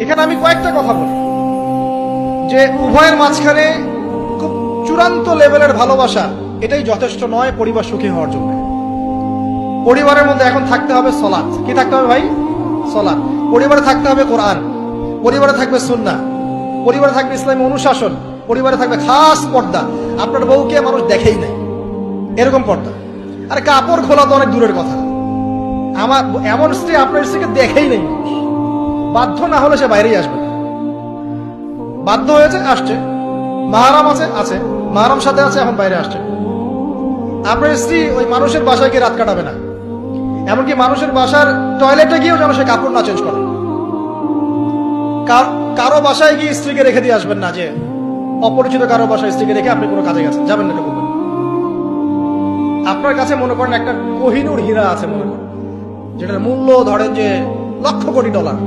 এখানে আমি কয়েকটা কথা বলি যে উভয়ের মাঝখানে খুব চূড়ান্ত লেভেলের ভালোবাসা এটাই যথেষ্ট নয় পরিবার সুখী হওয়ার জন্য। পরিবারের মধ্যে এখন থাকতে হবে সলাৎ। কি থাকতে হবে ভাই? সলাৎ। পরিবারে থাকতে হবে কোরআন, পরিবারে থাকবে সুন্নাহ, পরিবারে থাকবে ইসলামী অনুশাসন, পরিবারে থাকবে খাস পর্দা। আপনার বউকে মানুষ দেখেই নাই এরকম পর্দা। আর কাপড় খোলা তো অনেক দূরের কথা। আমার এমন স্ত্রী আপনার স্ত্রীকে দেখেই নেই, বাধ্য না হলে সে বাইরেই আসবে না। বাধ্য হয়েছে, আসছে, মাহারাম আছে, আছে, মাহারাম সাথে আছে, এখন বাইরে আসছে। আপনার স্ত্রী ওই মানুষের বাসায় গিয়ে রাত কাটাবে না, এমনকি মানুষের বাসার টয়লেটে গিয়েও যেন সে কাপড় না চেঞ্জ করে। কারো বাসায় গিয়ে স্ত্রীকে রেখে দিয়ে আসবেন না, যে অপরিচিত কারো বাসায় স্ত্রীকে রেখে আপনি কোনো কাজে গেছেন, যাবেন না, এটা বলবেন। আপনার কাছে মনে করেন একটা কোহিনূর হীরা আছে, মনে করেন, যেটার মূল্য ধরেন যে $1,00,00,000